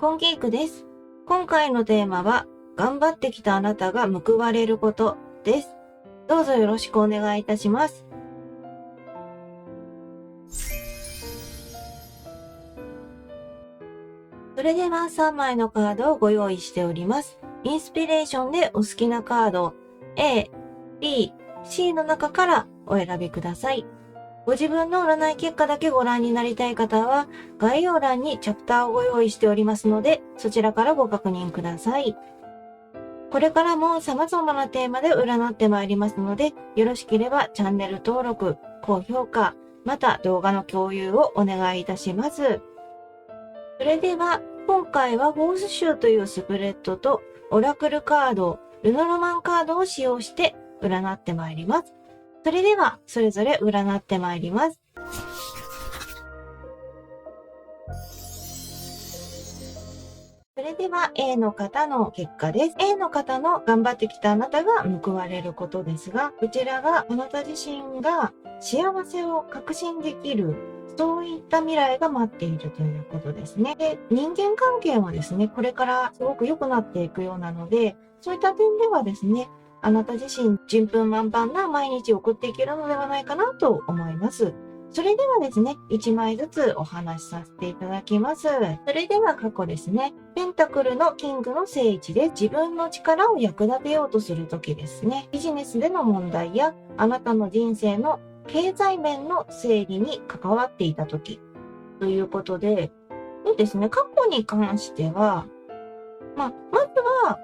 コンギークです。今回のテーマは、頑張ってきたあなたが報われることです。どうぞよろしくお願いいたします。それでは3枚のカードをご用意しております。インスピレーションでお好きなカード、A、B、C の中からお選びください。ご自分の占い結果だけご覧になりたい方は、概要欄にチャプターをご用意しておりますので、そちらからご確認ください。これからも様々なテーマで占ってまいりますので、よろしければチャンネル登録、高評価、また動画の共有をお願いいたします。それでは、今回はフォース集というスプレッドと、オラクルカード、ルノロマンカードを使用して占ってまいります。それでは、それぞれ占ってまいります。それでは A の方の結果です。A の方の頑張ってきたあなたが報われることですが、こちらがあなた自身が幸せを確信できる、そういった未来が待っているということですね。で、人間関係もですね、これからすごく良くなっていくようなので、そういった点ではですね、あなた自身順風満帆な毎日を送っていけるのではないかなと思います。それではですね、1枚ずつお話しさせていただきます。それでは過去ですね、ペンタクルのキングの正位置で自分の力を役立てようとするときですね、ビジネスでの問題やあなたの人生の経済面の整理に関わっていたときということで、ですね、過去に関しては、まずは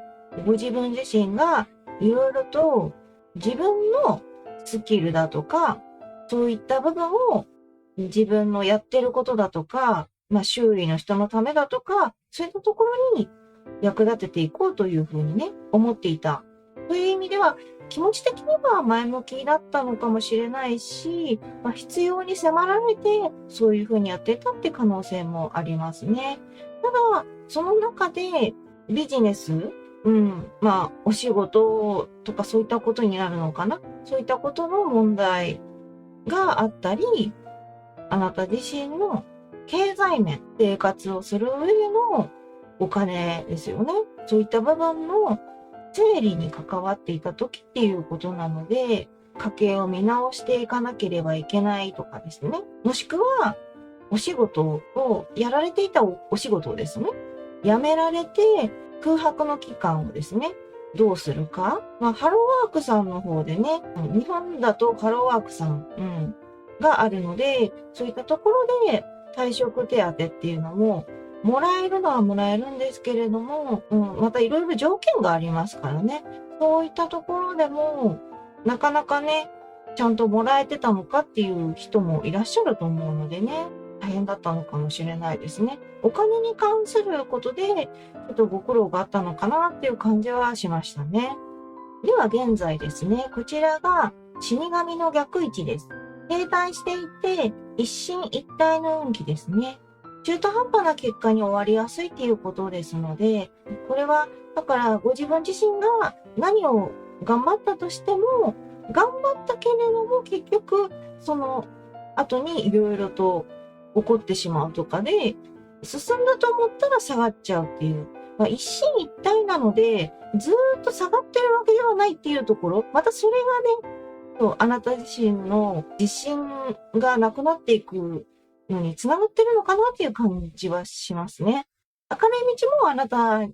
ご自分自身がいろいろと自分のスキルだとか、そういった部分を自分のやってることだとか、周囲の人のためだとか、そういったところに役立てていこうというふうにね、思っていた。という意味では、気持ち的には前向きだったのかもしれないし、必要に迫られて、そういうふうにやってたって可能性もありますね。ただ、その中でビジネス、お仕事とかそういったことになるのかな。そういったことの問題があったり、あなた自身の経済面、生活をする上でのお金ですよね。そういった部分の整理に関わっていた時っていうことなので、家計を見直していかなければいけないとかですね。もしくは、お仕事を、やられていたお仕事をですね、辞められて空白の期間をですね、どうするか。ハローワークさんの方でね、日本だとハローワークさん、があるので、そういったところで退職手当っていうのも、もらえるのはもらえるんですけれども、またいろいろ条件がありますからね。そういったところでも、なかなかね、ちゃんともらえてたのかっていう人もいらっしゃると思うのでね、大変だったのかもしれないですね。お金に関することで、ちょっとご苦労があったのかなっていう感じはしましたね。では現在ですね、こちらが死神の逆位置です。停滞していて、一進一退の運気ですね。中途半端な結果に終わりやすいっていうことですので、これは、だからご自分自身が何を頑張ったとしても、頑張ったけれども結局、その後にいろいろと起こってしまうとかで、進んだと思ったら下がっちゃうっていう。一進一退なので、ずーっと下がってるわけではないっていうところ、またそれがね、あなた自身の自信がなくなっていくのにつながってるのかなっていう感じはしますね。明るい道もあなたに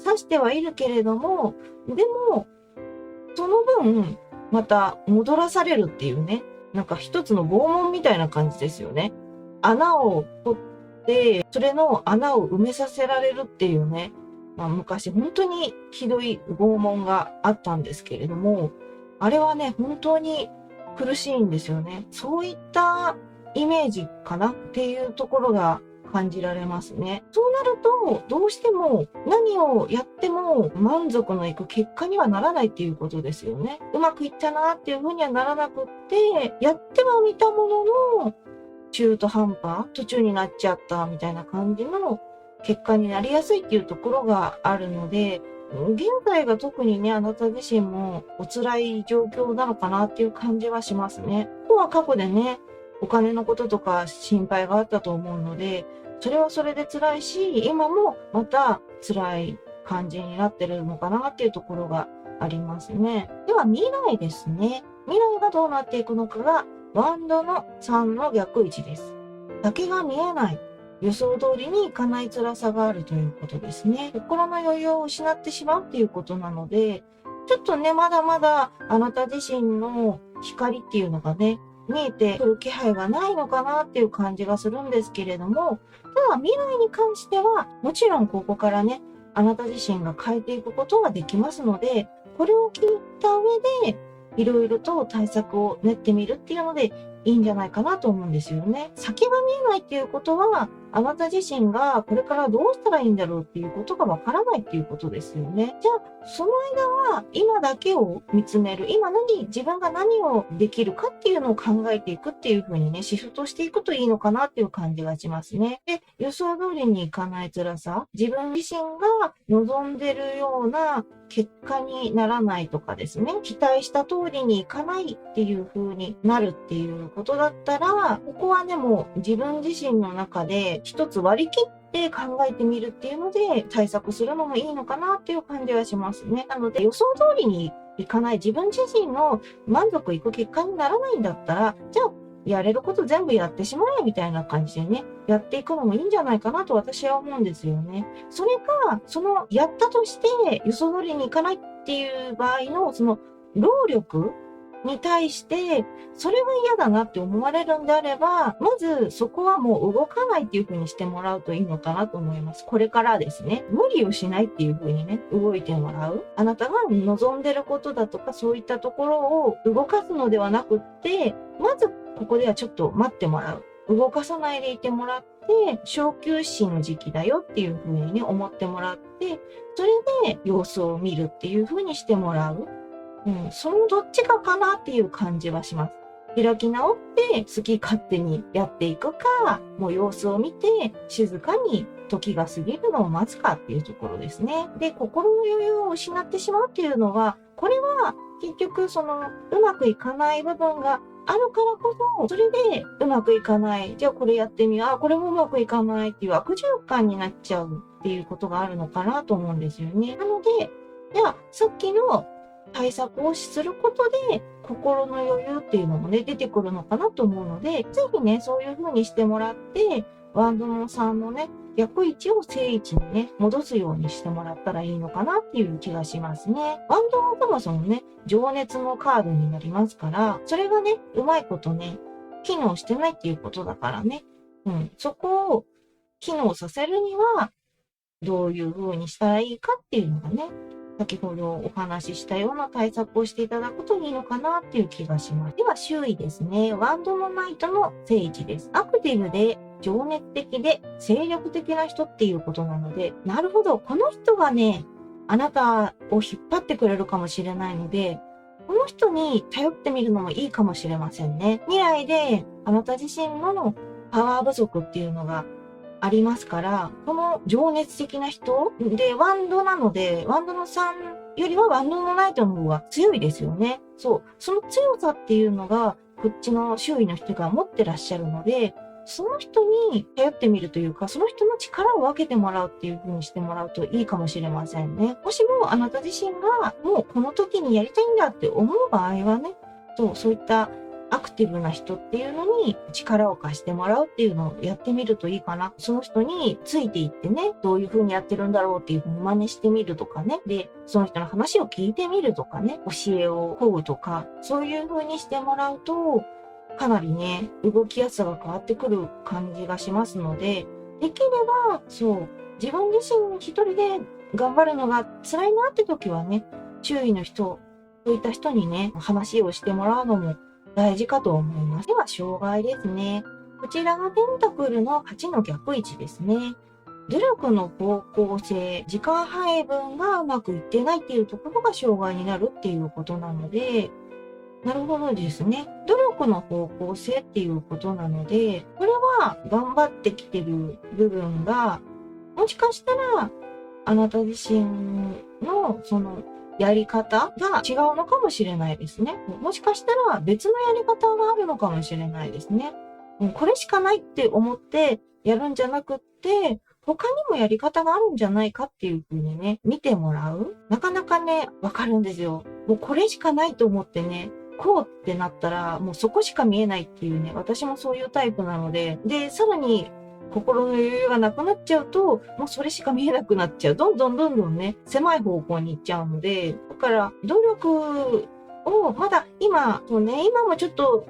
指してはいるけれども、でも、その分、また戻らされるっていうね、なんか一つの拷問みたいな感じですよね。穴を掘って、それの穴を埋めさせられるっていうね、昔本当にひどい拷問があったんですけれども、あれはね、本当に苦しいんですよね。そういったイメージかなっていうところが感じられますね。そうなると、どうしても何をやっても満足のいく結果にはならないっていうことですよね。うまくいったなっていうふうにはならなくって、やってはみたものの、中途半端途中になっちゃったみたいな感じの結果になりやすいっていうところがあるので、現在が特にね、あなた自身もお辛い状況なのかなっていう感じはしますね。ここは過去でね、お金のこととか心配があったと思うので、それはそれで辛いし、今もまた辛い感じになってるのかなっていうところがありますね。では未来ですね。未来がどうなっていくのかが、ワンドの3の逆位置です。先が見えない。予想通りにいかない辛さがあるということですね。心の余裕を失ってしまうっていうことなので、ちょっとね、まだまだあなた自身の光っていうのがね、見えてくる気配がないのかなっていう感じがするんですけれども、ただ未来に関しては、もちろんここからね、あなた自身が変えていくことができますので、これを聞いた上で、いろいろと対策を練ってみるっていうのでいいんじゃないかなと思うんですよね。先が見えないっていうことは、あなた自身がこれからどうしたらいいんだろうっていうことがわからないっていうことですよね。じゃあ、その間は今だけを見つめる。今自分が何をできるかっていうのを考えていくっていう風にね、シフトしていくといいのかなっていう感じがしますね。で、予想通りにいかない辛さ、自分自身が望んでるような結果にならないとかですね、期待した通りにいかないっていう風になるっていうことだったら、ここはね、もう自分自身の中で一つ割り切って考えてみるっていうので対策するのもいいのかなっていう感じはしますね。なので予想通りにいかない自分自身の満足いく結果にならないんだったら、じゃあやれること全部やってしまえみたいな感じでね、やっていくのもいいんじゃないかなと私は思うんですよね。それか、やったとして予想通りにいかないっていう場合の、労力に対して、それは嫌だなって思われるんであれば、まずそこはもう動かないっていう風にしてもらうといいのかなと思います。これからですね、無理をしないっていう風にね、動いてもらう。あなたが望んでることだとか、そういったところを動かすのではなくって、まずここではちょっと待ってもらう。動かさないでいてもらって、小休止の時期だよっていう風にね、思ってもらって、それで様子を見るっていう風にしてもらう。そのどっちかかなっていう感じはします。開き直って好き勝手にやっていくか、もう様子を見て静かに時が過ぎるのを待つかっていうところですね。で、心の余裕を失ってしまうっていうのは、これは結局うまくいかない部分があるからこそ、それでうまくいかない。じゃあこれやってみよう。あ、これもうまくいかないっていう悪循環になっちゃうっていうことがあるのかなと思うんですよね。なので、じゃあさっきの対策をすることで、心の余裕っていうのもね、出てくるのかなと思うので、ぜひね、そういう風にしてもらって、ワンドの3のね、逆位置を正位置にね、戻すようにしてもらったらいいのかなっていう気がしますね。ワンドはそもそもね、情熱のカードになりますから、それがね、うまいことね、機能してないっていうことだからね、そこを機能させるには、どういう風にしたらいいかっていうのがね、先ほどお話ししたような対策をしていただくといいのかなっていう気がします。では周囲ですね。ワンドのナイトの正位置です。アクティブで情熱的で精力的な人っていうことなので、なるほど、この人がね、あなたを引っ張ってくれるかもしれないので、この人に頼ってみるのもいいかもしれませんね。未来であなた自身のパワー不足っていうのがありますから、この情熱的な人で、ワンドなので、ワンドの3よりはワンドのナイトの方が強いですよね。そう。その強さっていうのが、こっちの周囲の人が持ってらっしゃるので、その人に頼ってみるというか、その人の力を分けてもらうっていう風にしてもらうといいかもしれませんね。もしもあなた自身がもうこの時にやりたいんだって思う場合はね、そういったアクティブな人っていうのに力を貸してもらうっていうのをやってみるといいかな。その人についていってね、どういう風にやってるんだろうっていう風に真似してみるとかね。で、その人の話を聞いてみるとかね、教えを請うとか、そういう風にしてもらうと、かなりね、動きやすさが変わってくる感じがしますので、できれば、自分自身一人で頑張るのが辛いなって時はね、周囲の人、そういった人にね、話をしてもらうのも大事かと思います。では、障害ですね。こちらがペンタクルの8の逆位置ですね。努力の方向性、時間配分がうまくいってないっていうところが障害になるっていうことなので、なるほどですね。努力の方向性っていうことなので、これは頑張ってきてる部分が、もしかしたら、あなた自身のやり方が違うのかもしれないですね。もしかしたら別のやり方があるのかもしれないですね。これしかないって思ってやるんじゃなくって、他にもやり方があるんじゃないかっていう風にね、見てもらう。なかなかね、わかるんですよ。もうこれしかないと思ってね、こうってなったら、もうそこしか見えないっていうね、私もそういうタイプなので、で、さらに、心の余裕がなくなっちゃうと、もうそれしか見えなくなっちゃう。どんどんね、狭い方向に行っちゃうので、だから、努力を、まだ今、そうね、今もちょっと、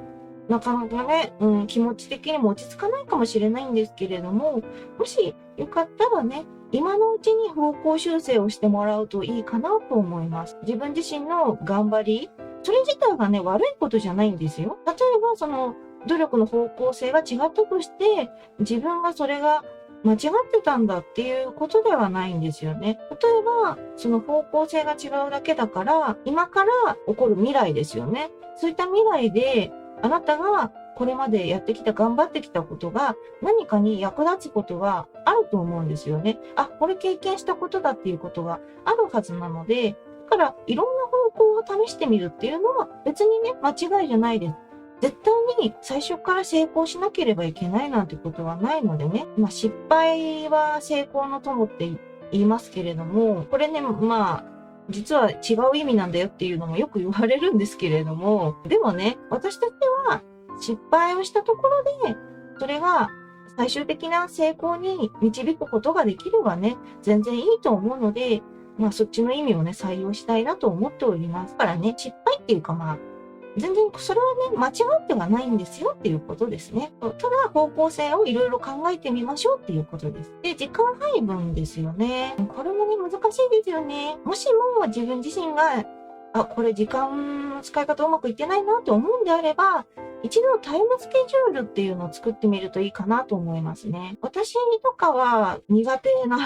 なかなかね、気持ち的にも落ち着かないかもしれないんですけれども、もしよかったらね、今のうちに方向修正をしてもらうといいかなと思います。自分自身の頑張り、それ自体がね、悪いことじゃないんですよ。例えば、その、努力の方向性が違ったとして、自分がそれが間違ってたんだっていうことではないんですよね。例えば、その方向性が違うだけだから、今から起こる未来ですよね。そういった未来で、あなたがこれまでやってきた、頑張ってきたことが何かに役立つことがあると思うんですよね。あ、これ経験したことだっていうことがあるはずなので、だからいろんな方向を試してみるっていうのは別にね、間違いじゃないです。絶対に最初から成功しなければいけないなんてことはないのでね。失敗は成功の友って言いますけれども、これね、実は違う意味なんだよっていうのもよく言われるんですけれども、でもね、私たちは失敗をしたところで、それが最終的な成功に導くことができればね、全然いいと思うので、そっちの意味をね、採用したいなと思っております。だからね、失敗っていうか全然それはね、間違ってはないんですよっていうことですね。ただ方向性をいろいろ考えてみましょうっていうことです。で、時間配分ですよね。これもね、難しいですよね。もしも自分自身が、これ時間の使い方うまくいってないなって思うんであれば、一度タイムスケジュールっていうのを作ってみるといいかなと思いますね。私とかは苦手な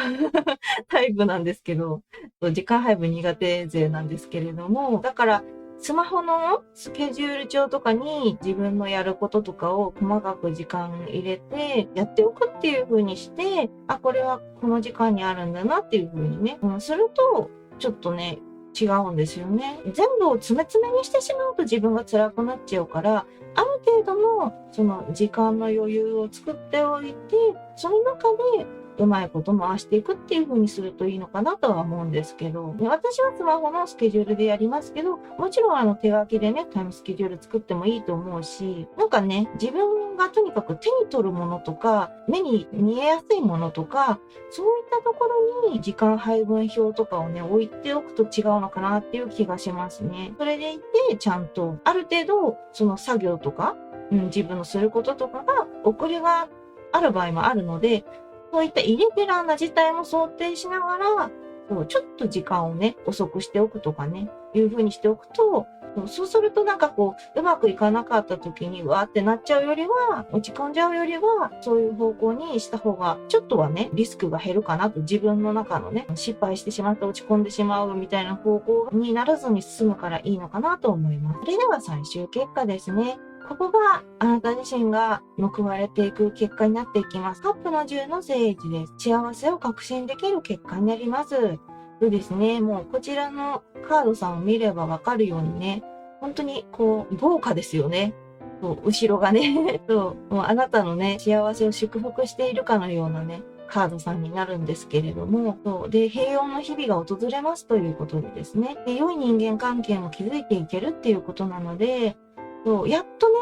タイプなんですけど、時間配分苦手勢なんですけれども、だからスマホのスケジュール帳とかに自分のやることとかを細かく時間入れてやっておくっていう風にして、これはこの時間にあるんだなっていう風にね、すると、ちょっとね、違うんですよね。全部を詰めにしてしまうと自分が辛くなっちゃうから、ある程度のその時間の余裕を作っておいて、その中でうまいこと回していくっていう風にするといいのかなとは思うんですけど、私はスマホのスケジュールでやりますけど、もちろん手書きでね、タイムスケジュール作ってもいいと思うし、なんかね、自分がとにかく手に取るものとか、目に見えやすいものとか、そういったところに時間配分表とかをね、置いておくと違うのかなっていう気がしますね。それでいて、ちゃんと、ある程度、その作業とか、自分のすることとかが遅れがある場合もあるので、そういったイレギュラーな事態も想定しながら、ちょっと時間をね、遅くしておくとかね、いう風にしておくと、そうするとうまくいかなかった時にわーってなっちゃうよりは、落ち込んじゃうよりは、そういう方向にした方が、ちょっとはね、リスクが減るかなと、自分の中のね、失敗してしまって落ち込んでしまうみたいな方向にならずに済むからいいのかなと思います。それでは最終結果ですね。ここがあなた自身が報われていく結果になっていきます。カップの10の聖地です。幸せを確信できる結果になります。そうですね、もうこちらのカードさんを見ればわかるようにね、本当に豪華ですよね。後ろがね、もうあなたのね、幸せを祝福しているかのようなね、カードさんになるんですけれども、で、平穏の日々が訪れますということでですね、で良い人間関係も築いていけるっていうことなので、やっとね、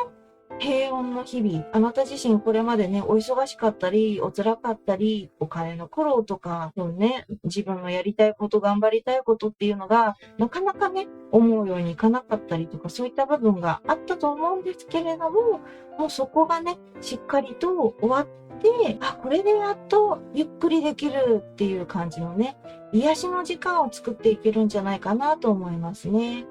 平穏の日々、あなた自身これまでね、お忙しかったり、お辛かったり、お金の苦労とか、自分のやりたいこと、頑張りたいことっていうのが、なかなかね、思うようにいかなかったりとか、そういった部分があったと思うんですけれども、もうそこがね、しっかりと終わって、これでやっとゆっくりできるっていう感じのね、癒しの時間を作っていけるんじゃないかなと思いますね。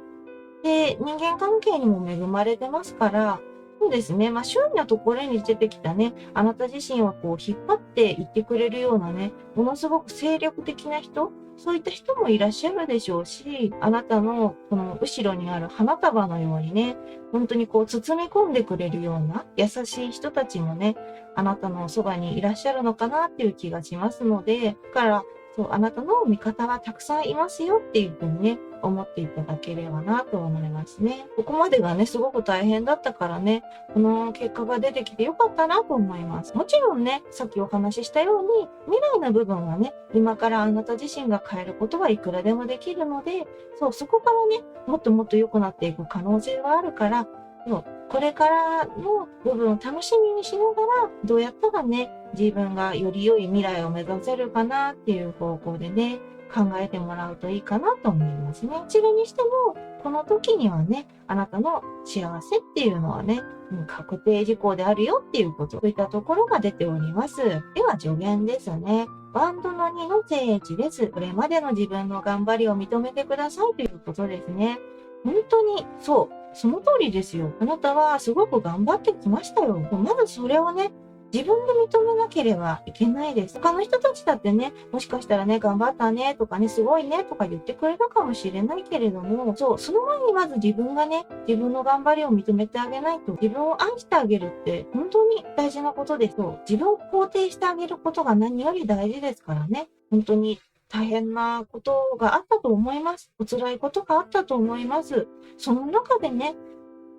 で、人間関係にも恵まれてますから、そうですね。周囲のところに出てきたね、あなた自身を引っ張っていってくれるようなね、ものすごく精力的な人、そういった人もいらっしゃるでしょうし、あなたのこの後ろにある花束のようにね、本当に包み込んでくれるような優しい人たちもね、あなたのそばにいらっしゃるのかなっていう気がしますので、だからそう、あなたの味方はたくさんいますよっていうふうにね、思っていただければなと思いますね。ここまでがね、すごく大変だったからね、この結果が出てきてよかったなと思います。もちろんね、さっきお話ししたように、未来の部分はね、今からあなた自身が変えることはいくらでもできるので、そう、そこからね、もっともっと良くなっていく可能性はあるから、そう、これからの部分を楽しみにしながら、どうやったらね、自分がより良い未来を目指せるかなっていう方向でね、考えてもらうといいかなと思いますね。どちらにしても、この時にはね、あなたの幸せっていうのはね、確定事項であるよっていうこと、そういったところが出ております。では助言ですね。バンドの2の正位置です。これまでの自分の頑張りを認めてくださいということですね。本当に、そう、その通りですよ。あなたはすごく頑張ってきましたよ。まずそれをね、自分で認めなければいけないです。他の人たちだってね、もしかしたらね、頑張ったねとかね、すごいねとか言ってくれるかもしれないけれども、そう、その前にまず自分がね、自分の頑張りを認めてあげないと、自分を愛してあげるって本当に大事なことです。そう、自分を肯定してあげることが何より大事ですからね。本当に大変なことがあったと思います。お辛いことがあったと思います。その中でね、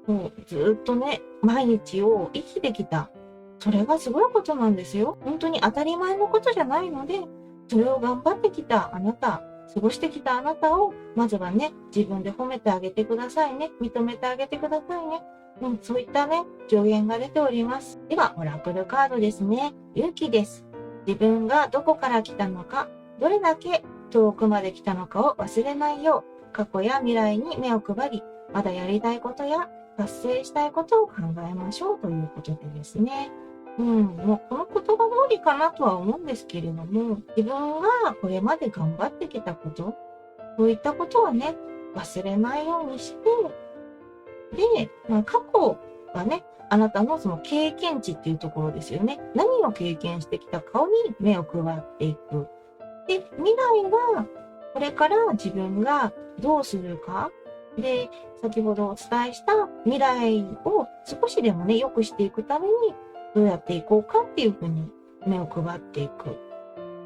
もうずっとね、毎日を生きてきた。それがすごいことなんですよ。本当に当たり前のことじゃないので、それを頑張ってきたあなた、過ごしてきたあなたを、まずはね、自分で褒めてあげてくださいね。認めてあげてくださいね。そういったね、助言が出ております。では、オラクルカードですね。勇気です。自分がどこから来たのか、どれだけ遠くまで来たのかを忘れないよう、過去や未来に目を配り、まだやりたいことや達成したいことを考えましょうということでですね。もうこの言葉通りかなとは思うんですけれども、自分がこれまで頑張ってきたこと、そういったことはね、忘れないようにして、で、過去はね、あなたのその経験値っていうところですよね。何を経験してきたかに目を配っていく。で、未来は、これから自分がどうするか。で、先ほどお伝えした未来を少しでもね、良くしていくために、どうやっていこうかっていうふうに目を配っていく。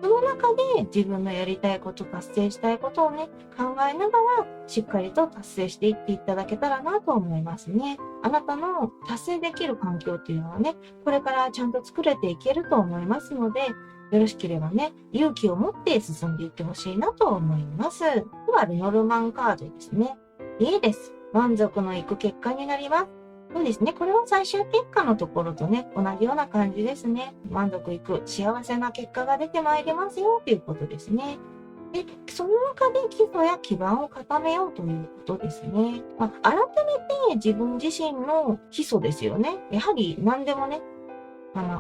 その中で自分のやりたいこと、達成したいことをね、考えながら、しっかりと達成していっていただけたらなと思いますね。あなたの達成できる環境っていうのはね、これからちゃんと作れていけると思いますので、よろしければね、勇気を持って進んでいってほしいなと思います。では、ルノルマンカードですね。いいです。満足のいく結果になります。そうですね。これは最終結果のところとね、同じような感じですね。満足いく幸せな結果が出てまいりますよということですね。で、その中で基礎や基盤を固めようということですね。改めて自分自身の基礎ですよね。やはり何でもね、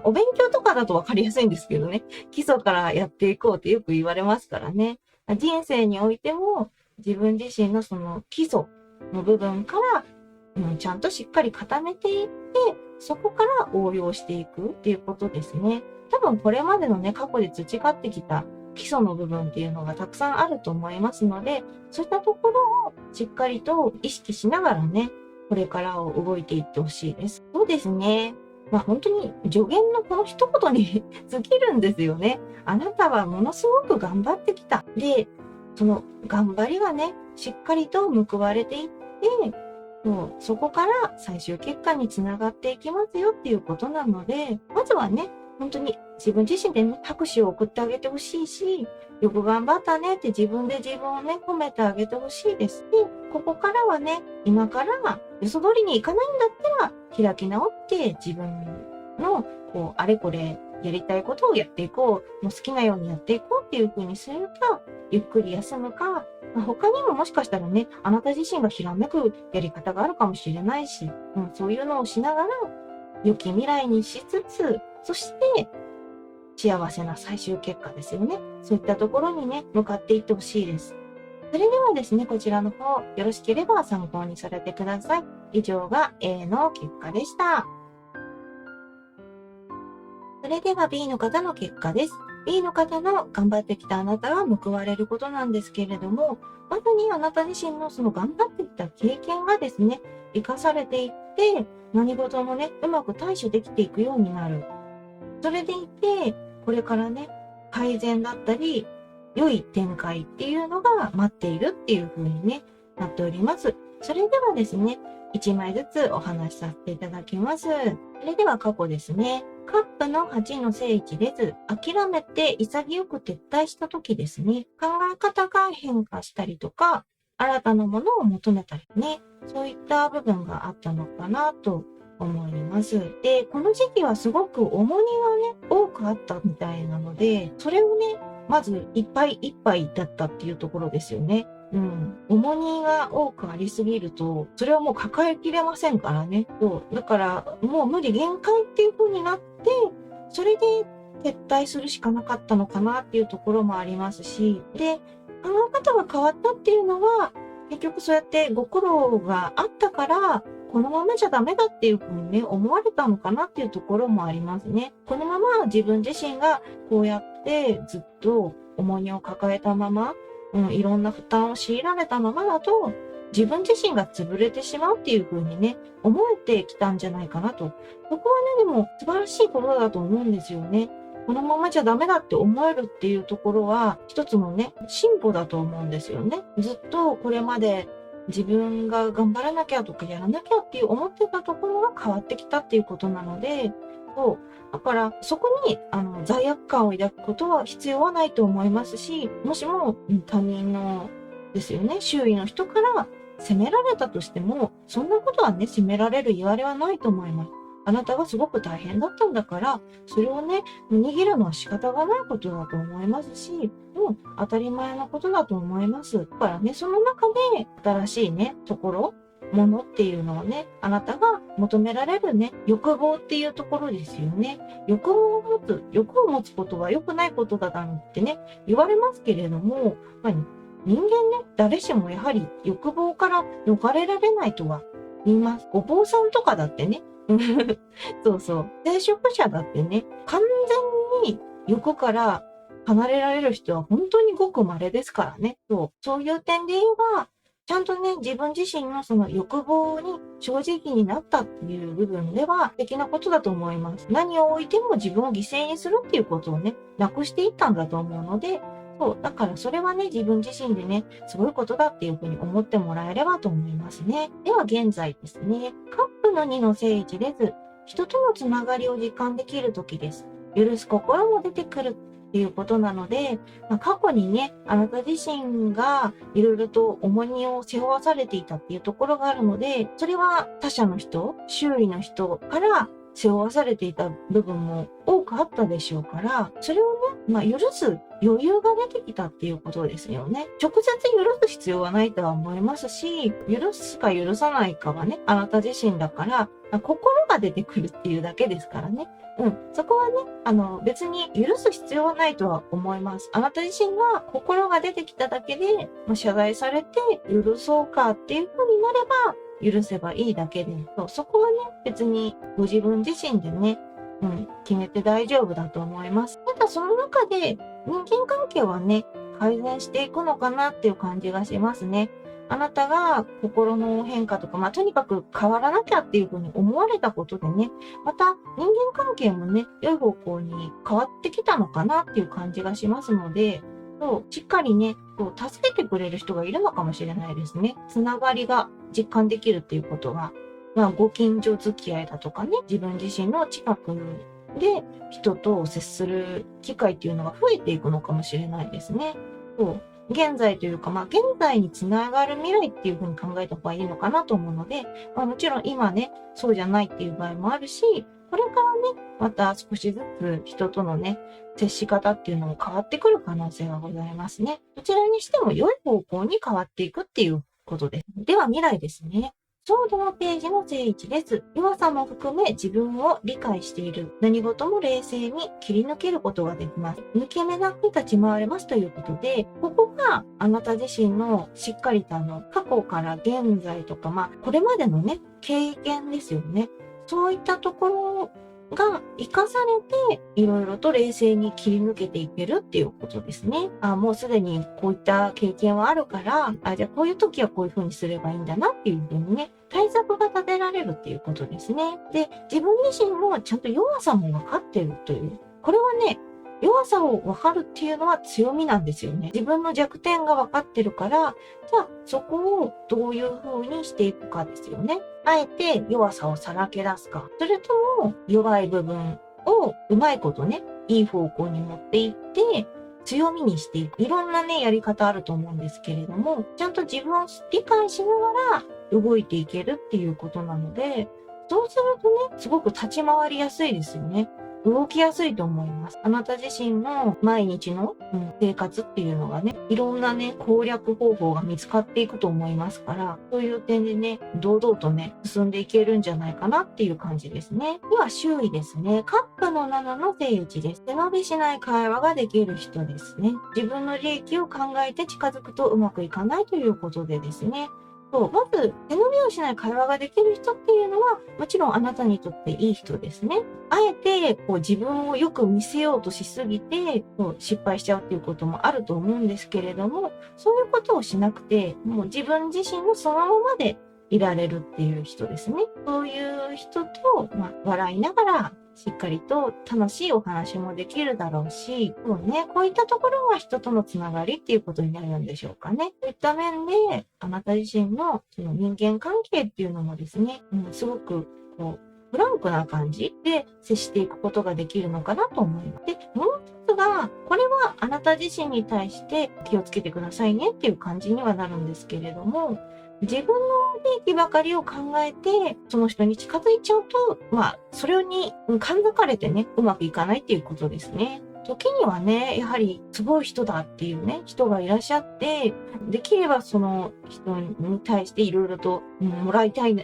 お勉強とかだと分かりやすいんですけどね、基礎からやっていこうってよく言われますからね。人生においても自分自身のその基礎の部分から、ちゃんとしっかり固めていって、そこから応用していくっていうことですね。多分これまでのね、過去で培ってきた基礎の部分っていうのがたくさんあると思いますので、そういったところをしっかりと意識しながらね、これからを動いていってほしいです。そうですね。本当に助言のこの一言に尽きるんですよね。あなたはものすごく頑張ってきた。で、その頑張りがね、しっかりと報われていって、もうそこから最終結果につながっていきますよっていうことなので、まずはね、本当に自分自身でね、拍手を送ってあげてほしいし、よく頑張ったねって自分で自分をね、褒めてあげてほしいです。で、ここからはね、今から予想通りにいかないんだったら、開き直って自分の、あれこれやりたいことをやっていこう、もう好きなようにやっていこうっていう風にするか、ゆっくり休むか、他にももしかしたらね、あなた自身がひらめくやり方があるかもしれないし、そういうのをしながら、良き未来にしつつ、そして、幸せな最終結果ですよね。そういったところにね、向かっていってほしいです。それではですね、こちらの方、よろしければ参考にされてください。以上が A の結果でした。それでは B の方の結果です。B の方の頑張ってきたあなたは報われることなんですけれども、まさにあなた自身のその頑張ってきた経験がですね、生かされていって、何事もね、うまく対処できていくようになる。それでいて、これからね、改善だったり、良い展開っていうのが待っているっていう風にね、なっております。それではですね、1枚ずつお話しさせていただきます。それでは過去ですね。カップの8の正位置です。諦めて潔く撤退した時ですね。考え方が変化したりとか、新たなものを求めたりね。そういった部分があったのかなと思います。で、この時期はすごく重荷がね、多くあったみたいなので、それをね、まずいっぱいいっぱいだったっていうところですよね。重荷が多くありすぎると、それはもう抱えきれませんからね。そう。だから、もう無理限界っていう風になって、それで撤退するしかなかったのかなっていうところもありますし、で、考え方が変わったっていうのは、結局そうやってご苦労があったから、このままじゃダメだっていう風にね、思われたのかなっていうところもありますね。このまま自分自身がこうやってずっと重荷を抱えたまま、いろんな負担を強いられたままだと、自分自身が潰れてしまうっていう風にね、思えてきたんじゃないかなと。そこはね、でも素晴らしいことだと思うんですよね。このままじゃダメだって思えるっていうところは、一つのね、進歩だと思うんですよね。ずっとこれまで自分が頑張らなきゃとかやらなきゃっていう思ってたところが変わってきたっていうことなので、そう。だから、そこに、罪悪感を抱くことは必要はないと思いますし、もしも他人のですよね、周囲の人から責められたとしても、そんなことはね、責められる言われはないと思います。あなたがすごく大変だったんだから、それをね、握るのは仕方がないことだと思いますし、当たり前のことだと思います。だからね、その中で新しいね、ものっていうのをね、あなたが求められるね、欲望っていうところですよね。欲を持つことは良くないことだなんてね、言われますけれども、人間ね、誰しもやはり欲望から逃れられないとは言います。お坊さんとかだってね、そうそう。聖職者だってね、完全に欲から離れられる人は本当にごく稀ですからね。そういう点で言えば、ちゃんとね、自分自身のその欲望に正直になったっていう部分では素敵なことだと思います。何を置いても自分を犠牲にするっていうことをね、なくしていったんだと思うので、だからそれはね、自分自身でね、すごいことだっていうふうに思ってもらえればと思いますね。では現在ですね、カップの2の正位置です。人とのつながりを実感できる時です。許す心も出てくるっていうことなので、過去にね、あなた自身がいろいろと重荷を背負わされていたっていうところがあるので、それは他者の人、周囲の人から背負わされていた部分も多くあったでしょうから、それをね、許す余裕が出てきたっていうことですよね。直接許す必要はないとは思いますし、許すか許さないかはね、あなた自身だから、心が出てくるっていうだけですからね。そこはね、別に許す必要はないとは思います。あなた自身が心が出てきただけで、謝罪されて許そうかっていう風になれば、許せばいいだけで、そこはね、別にご自分自身でね、決めて大丈夫だと思います。ただその中で人間関係はね、改善していくのかなっていう感じがしますね。あなたが心の変化とか、とにかく変わらなきゃっていうふうに思われたことでね、また人間関係もね、良い方向に変わってきたのかなっていう感じがしますので、しっかりね、助けてくれる人がいるのかもしれないですね。つながりが実感できるっていうことは、ご近所付き合いだとかね、自分自身の近くで人と接する機会っていうのが増えていくのかもしれないですね。現在というか、現在につながる未来っていうふうに考えた方がいいのかなと思うので、もちろん今ね、そうじゃないっていう場合もあるし、これからね、また少しずつ人とのね、接し方っていうのも変わってくる可能性がございますね。どちらにしても良い方向に変わっていくっていうことです。では未来ですね。ソードのページの正位置です。弱さも含め自分を理解している。何事も冷静に切り抜けることができます。抜け目なく立ち回れますということで、ここがあなた自身のしっかりと過去から現在とか、これまでのね、経験ですよね。そういったところが活かされて、いろいろと冷静に切り抜けていけるっていうことですね。もうすでにこういった経験はあるから、じゃあこういう時はこういう風にすればいいんだなっていう風にね、対策が立てられるっていうことですね。で、自分自身もちゃんと弱さも分かってるという。これはね、弱さを分かるっていうのは強みなんですよね。自分の弱点が分かってるから、じゃあそこをどういう風にしていくかですよね。あえて弱さをさらけ出すか、それとも弱い部分をうまいことね、いい方向に持っていって、強みにしていく。いろんなね、やり方あると思うんですけれども、ちゃんと自分を理解しながら動いていけるっていうことなので、そうするとね、すごく立ち回りやすいですよね。動きやすいと思います。あなた自身の毎日の、生活っていうのがね、いろんなね、攻略方法が見つかっていくと思いますから、そういう点でね、堂々とね、進んでいけるんじゃないかなっていう感じですね。では、周囲ですね。カップの7の正位置です。背伸びしない会話ができる人ですね。自分の利益を考えて近づくとうまくいかないということでですね。まず、背伸びをしない会話ができる人っていうのは、もちろんあなたにとっていい人ですね。あえて、自分をよく見せようとしすぎて、失敗しちゃうっていうこともあると思うんですけれども、そういうことをしなくて、もう自分自身のそのままでいられるっていう人ですね。そういう人と、笑いながら、しっかりと楽しいお話もできるだろうし、こういったところは人とのつながりっていうことになるんでしょうかね。そういった面で、あなた自身のその人間関係っていうのもですね、すごくフランクな感じで接していくことができるのかなと思います。で、もう一つが、これはあなた自身に対して気をつけてくださいねっていう感じにはなるんですけれども、自分の利益ばかりを考えて、その人に近づいちゃうと、それに感づかれてね、うまくいかないっていうことですね。時にはね、やはりすごい人だっていうね、人がいらっしゃって、できればその人に対していろいろと、もらいたいっ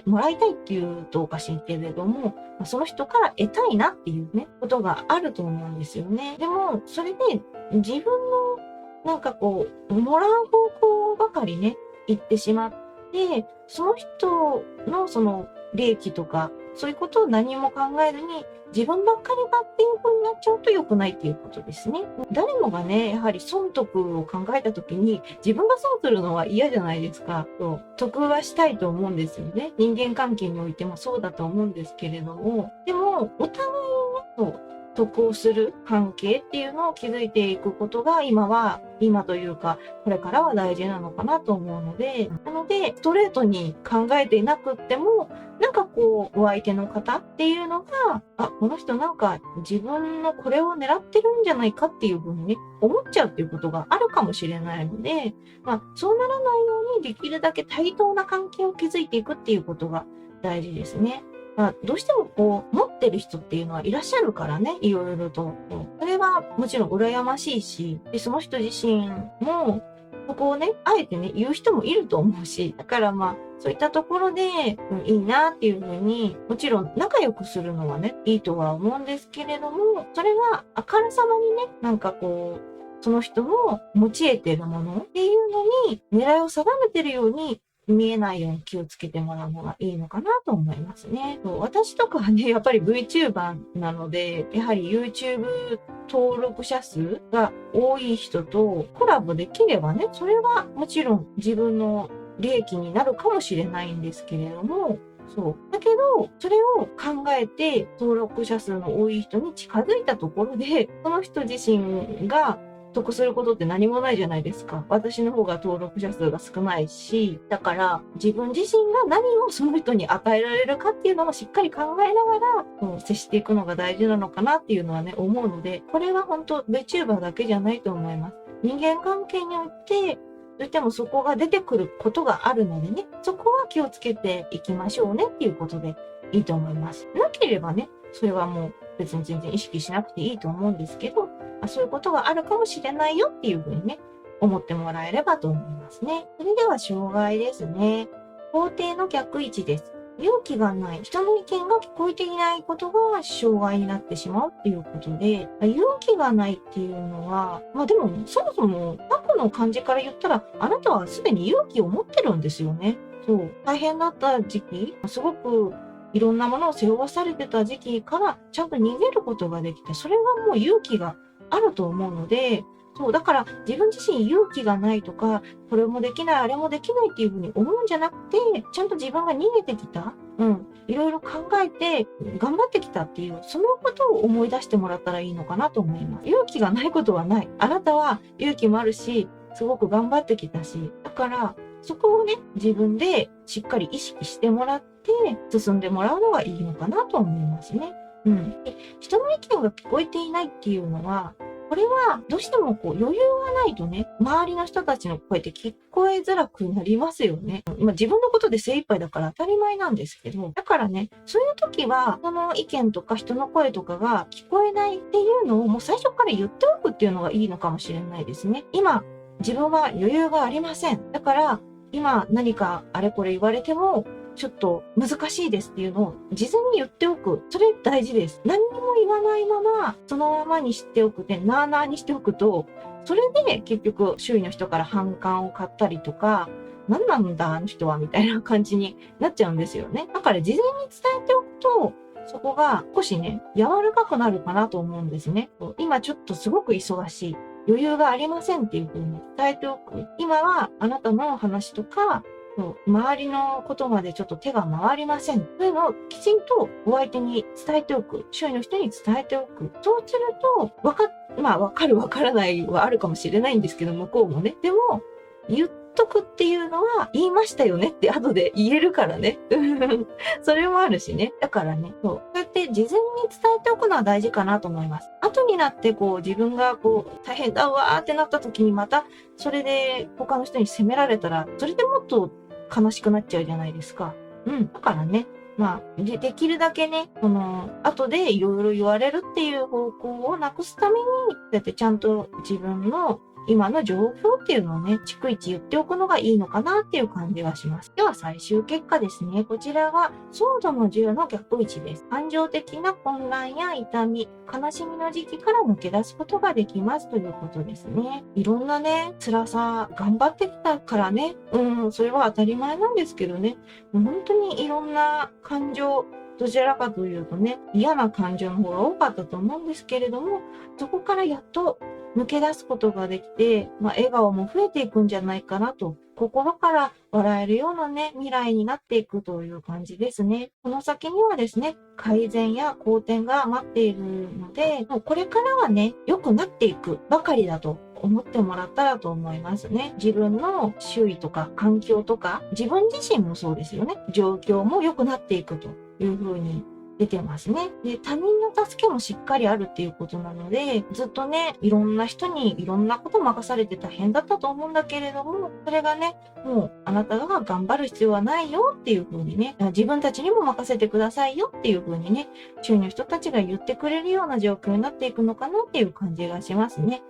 ていうとおかしいけれども、その人から得たいなっていうね、ことがあると思うんですよね。でも、それで自分のもらう方向ばかりね、行ってしまって、その人のその利益とか、そういうことを何も考えずに自分ばっかりだっていう風になっちゃうと良くないっていうことですね。誰もがね、やはり損得を考えた時に自分が損するのは嫌じゃないですか。得はしたいと思うんですよね。人間関係においてもそうだと思うんですけれども、でもお互いにね、得をする関係っていうのを築いていくことが今というか、これからは大事なのかなと思うので、ストレートに考えていなくっても、お相手の方っていうのが、この人自分のこれを狙ってるんじゃないかっていうふうにね、思っちゃうっていうことがあるかもしれないので、そうならないようにできるだけ対等な関係を築いていくっていうことが大事ですね。どうしても持ってる人っていうのはいらっしゃるからね、いろいろと。それはもちろん羨ましいし、でその人自身も、そこをね、あえてね、言う人もいると思うし、だからそういったところで、いいなっていうふうに、もちろん仲良くするのはね、いいとは思うんですけれども、それがあからさまにね、その人の持ち得てるものっていうのに狙いを定めてるように見えないように気をつけてもらうのがいいのかなと思いますね。私とかはね、やっぱり VTuber なので、やはり YouTube 登録者数が多い人とコラボできればね、それはもちろん自分の利益になるかもしれないんですけれども、だけど、それを考えて登録者数の多い人に近づいたところで、その人自身が得することって何もないじゃないですか。私の方が登録者数が少ないし、だから自分自身が何をその人に与えられるかっていうのをしっかり考えながら、接していくのが大事なのかなっていうのはね、思うので、これは本当 VTuber だけじゃないと思います。人間関係において、どうしてもそこが出てくることがあるのでね、そこは気をつけていきましょうねっていうことでいいと思います。なければね、それはもう別に全然意識しなくていいと思うんですけど、そういうことがあるかもしれないよっていうふうにね、思ってもらえればと思いますね。それでは障害ですね。肯定の逆位置です。勇気がない。人の意見が聞こえていないことが障害になってしまうっていうことで、勇気がないっていうのは、でもそもそも過去の漢字から言ったら、あなたはすでに勇気を持ってるんですよね。大変だった時期、すごくいろんなものを背負わされてた時期からちゃんと逃げることができて、それはもう勇気があると思うので、だから自分自身勇気がないとか、これもできない、あれもできないっていうふうに思うんじゃなくて、ちゃんと自分が逃げてきた、いろいろ考えて頑張ってきたっていう、そのことを思い出してもらったらいいのかなと思います。勇気がないことはない。あなたは勇気もあるし、すごく頑張ってきたし、だから、そこをね、自分でしっかり意識してもらって、進んでもらうのがいいのかなと思いますね。で、人の意見が聞こえていないっていうのは、これはどうしてもこう余裕がないとね、周りの人たちの声って聞こえづらくなりますよね。自分のことで精一杯だから当たり前なんですけど、だからね、そういう時は、その意見とか人の声とかが聞こえないっていうのをもう最初から言っておくっていうのがいいのかもしれないですね。今、自分は余裕がありません。だから、今何かあれこれ言われても、ちょっと難しいですっていうのを事前に言っておく。それ大事です。何にも言わないまま、そのままにしておくで、なあなあにしておくと、それで結局周囲の人から反感を買ったりとか、何なんだあの人はみたいな感じになっちゃうんですよね。だから事前に伝えておくと、そこが少しね、柔らかくなるかなと思うんですね。今ちょっとすごく忙しい。余裕がありませんっていう風に伝えておく。今はあなたの話とか、周りのことまでちょっと手が回りません。というのをきちんとお相手に伝えておく。周囲の人に伝えておく。そうすると、わかるわからないはあるかもしれないんですけど、向こうもね。でも、言っとくっていうのは、言いましたよねって後で言えるからね。それもあるしね。だからね、そうやって事前に伝えておくのは大事かなと思います。後になって自分が大変だわーってなった時にまた、それで他の人に責められたら、それでもっと悲しくなっちゃうじゃないですか。だからね、できるだけね、後でいろいろ言われるっていう方向をなくすために、だってちゃんと自分の今の状況っていうのをね、逐一言っておくのがいいのかなっていう感じがします。では最終結果ですね。こちらが、ソードの10の逆位置です。感情的な混乱や痛み、悲しみの時期から抜け出すことができますということですね。いろんなね、辛さ、頑張ってきたからね。それは当たり前なんですけどね。本当にいろんな感情、どちらかというとね、嫌な感情の方が多かったと思うんですけれども、そこからやっと抜け出すことができて、笑顔も増えていくんじゃないかなと、心から笑えるようなね、未来になっていくという感じですね。この先にはですね、改善や好転が待っているので、もうこれからはね、良くなっていくばかりだと思ってもらったらと思いますね。自分の周囲とか環境とか、自分自身もそうですよね。状況も良くなっていくというふうに出てますね。で、他人の助けもしっかりあるっていうことなので、ずっとね、いろんな人にいろんなこと任されて大変だったと思うんだけれども、それがね、もうあなたが頑張る必要はないよっていう風にね、自分たちにも任せてくださいよっていう風にね、周囲の人たちが言ってくれるような状況になっていくのかなっていう感じがしますね。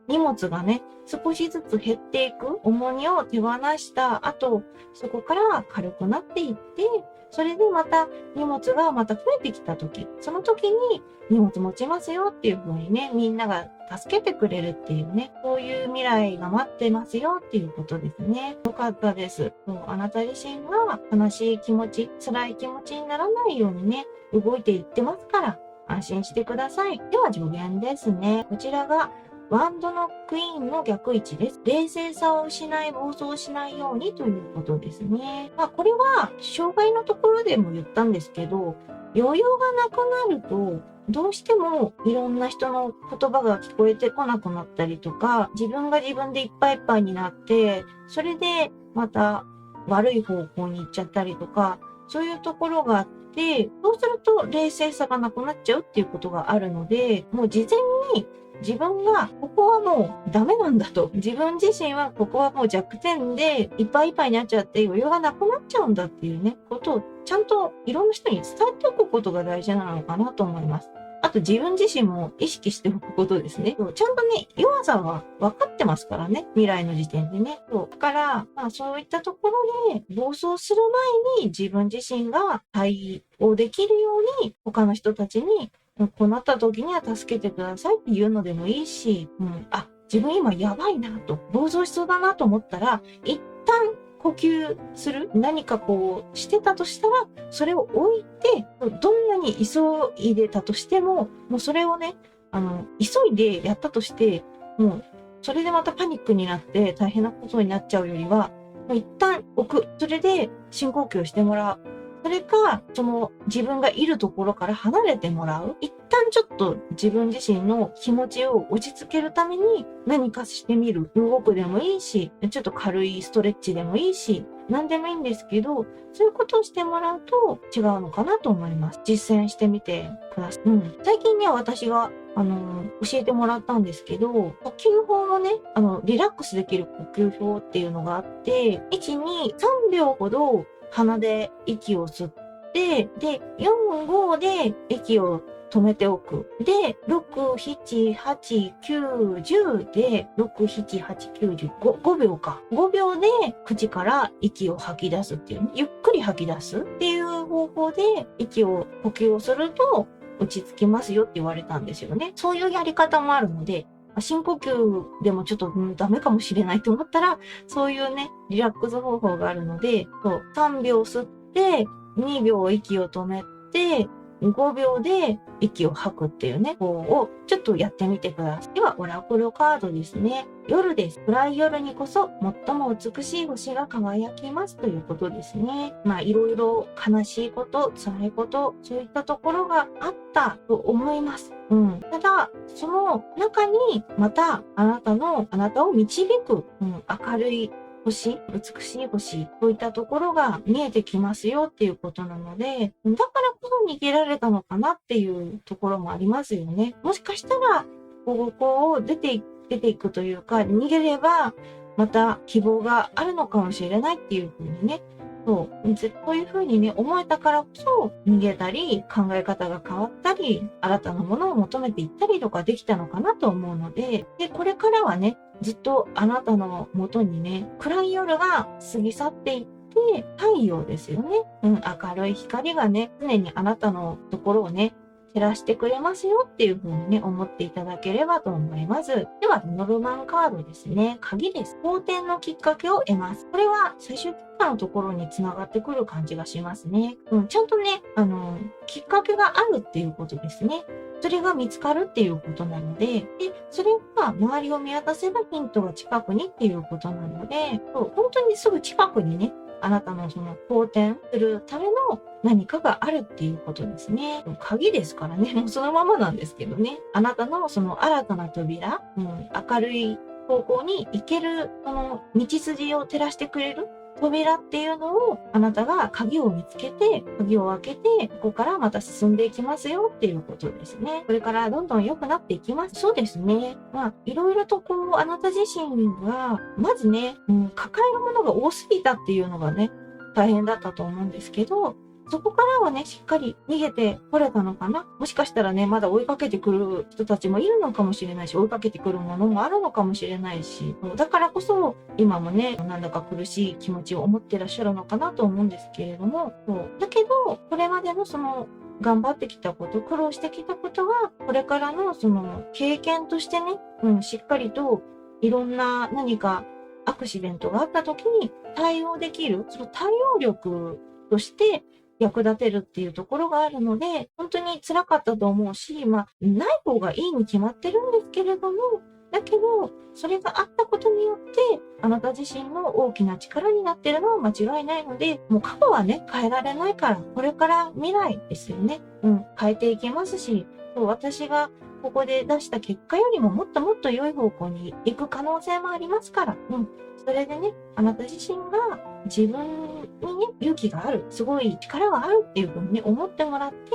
荷物がね、少しずつ減っていく重荷を手放した後、そこから軽くなっていって、それでまた荷物がまた増えてきた時、その時に荷物持ちますよっていう風にね、みんなが助けてくれるっていうね、そういう未来が待ってますよっていうことですね。よかったです。あなた自身が悲しい気持ち、辛い気持ちにならないようにね、動いていってますから、安心してください。では助言ですね。こちらがワンドのクイーンの逆位置です。冷静さを失い、暴走しないようにということですね。これは、障害のところでも言ったんですけど、余裕がなくなると、どうしてもいろんな人の言葉が聞こえてこなくなったりとか、自分が自分でいっぱいいっぱいになって、それでまた悪い方向に行っちゃったりとか、そういうところがあって、そうすると冷静さがなくなっちゃうっていうことがあるので、もう事前に自分がここはもうダメなんだと。自分自身はここはもう弱点でいっぱいいっぱいになっちゃって余裕がなくなっちゃうんだっていうね、ことをちゃんといろんな人に伝えておくことが大事なのかなと思います。あと自分自身も意識しておくことですね。ちゃんとね、弱さは分かってますからね。未来の時点でね。だから、そういったところで暴走する前に自分自身が対応できるように他の人たちにこうなった時には助けてくださいっていうのでもいいし、自分今やばいなと、暴走しそうだなと思ったら、一旦呼吸する何かしてたとしたら、それを置いて、どんなに急いでたとしても、もうそれをね、急いでやったとして、もう、それでまたパニックになって大変なことになっちゃうよりは、もう一旦置く。それで深呼吸してもらう。それか、その自分がいるところから離れてもらう。一旦ちょっと自分自身の気持ちを落ち着けるために何かしてみる。動くでもいいし、ちょっと軽いストレッチでもいいし、何でもいいんですけど、そういうことをしてもらうと違うのかなと思います。実践してみてください。最近ね、私が教えてもらったんですけど、呼吸法もね、リラックスできる呼吸法っていうのがあって、1、2、3秒ほど鼻で息を吸って、で、4、5で息を止めておく。で、6、7、8、9、10で、6、7、8、9、10、5秒か。5秒で口から息を吐き出すっていうね。ゆっくり吐き出すっていう方法で呼吸をすると落ち着きますよって言われたんですよね。そういうやり方もあるので、深呼吸でもちょっと、ダメかもしれないと思ったら、そういうね、リラックス方法があるので、3秒吸って、2秒息を止めて、5秒で息を吐くっていうね、方をちょっとやってみてください。では、オラクルカードですね。夜です。暗い夜にこそ最も美しい星が輝きますということですね。いろいろ悲しいこと、辛いこと、そういったところがあったと思います。ただ、その中にまたあなたを導く、明るい星、美しい星、そういったところが見えてきますよっていうことなので、だからこそ逃げられたのかなっていうところもありますよね。もしかしたら、ここを出ていくというか、逃げれば、また希望があるのかもしれないっていうふうにね、そういうふうにね、思えたからこそ、逃げたり、考え方が変わったり、新たなものを求めていったりとかできたのかなと思うので、これからはね、ずっとあなたの元にね、暗い夜が過ぎ去っていって、太陽ですよね。明るい光がね、常にあなたのところをね、照らしてくれますよっていう風にね、思っていただければと思います。では、ノルマンカードですね。鍵です。好転のきっかけを得ます。これは最終結果のところに繋がってくる感じがしますね。ちゃんとね、きっかけがあるっていうことですね。それが見つかるっていうことなので、それが周りを見渡せばヒントが近くにっていうことなので、本当にすぐ近くにね、あなたのその好転するための何かがあるっていうことですね。鍵ですからね、もうそのままなんですけどね。あなたのその新たな扉、明るい方向に行ける、その道筋を照らしてくれる扉っていうのをあなたが鍵を見つけて、鍵を開けて、ここからまた進んでいきますよっていうことですね。これからどんどん良くなっていきます。そうですね。いろいろとあなた自身が、まずね、抱えるものが多すぎたっていうのがね、大変だったと思うんですけど、そこからはね、しっかり逃げてこれたのかな。もしかしたらね、まだ追いかけてくる人たちもいるのかもしれないし、追いかけてくるものもあるのかもしれないし、だからこそ、今もね、なんだか苦しい気持ちを思ってらっしゃるのかなと思うんですけれども、だけど、これまでのその、頑張ってきたこと、苦労してきたことが、これからのその、経験としてね、しっかりと、いろんな何かアクシデントがあった時に対応できる、その対応力として、役立てるっていうところがあるので、本当に辛かったと思うし、ない方がいいに決まってるんですけれども、だけど、それがあったことによって、あなた自身の大きな力になってるのは間違いないので、もう過去はね、変えられないから、これから未来ですよね。変えていけますし、私がここで出した結果よりももっともっと良い方向に行く可能性もありますから、それでね、あなた自身が自分にね、勇気がある、すごい力があるっていうふうにね、思ってもらって、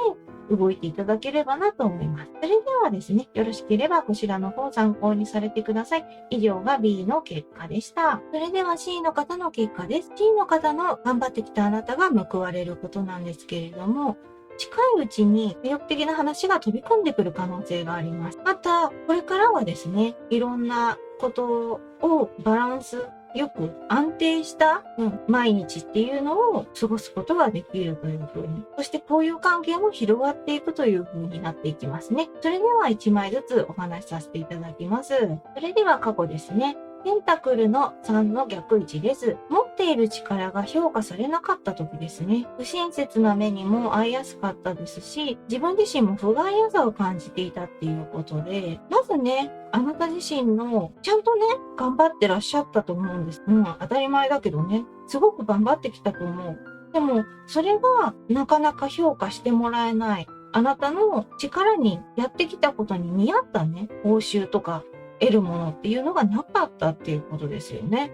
動いていただければなと思います。それではですね、よろしければこちらの方参考にされてください。以上が B の結果でした。それでは C の方の結果です。C の方の頑張ってきたあなたが報われることなんですけれども、近いうちに魅力的な話が飛び込んでくる可能性があります。また、これからはですね、いろんなことをバランスよく安定した、毎日っていうのを過ごすことができるというふうに。そして交友関係も広がっていくというふうになっていきますね。それでは1枚ずつお話しさせていただきます。それでは過去ですね。ペンタクルの3の逆位置です。持っている力が評価されなかった時ですね。不親切な目にも遭いやすかったですし、自分自身も不甲斐なさを感じていたっていうことで、まずね、あなた自身の、ちゃんとね、頑張ってらっしゃったと思うんです。当たり前だけどね、すごく頑張ってきたと思う。でも、それがなかなか評価してもらえない。あなたの力にやってきたことに見合ったね、報酬とか得るものっていうのがなかったっていうことですよね。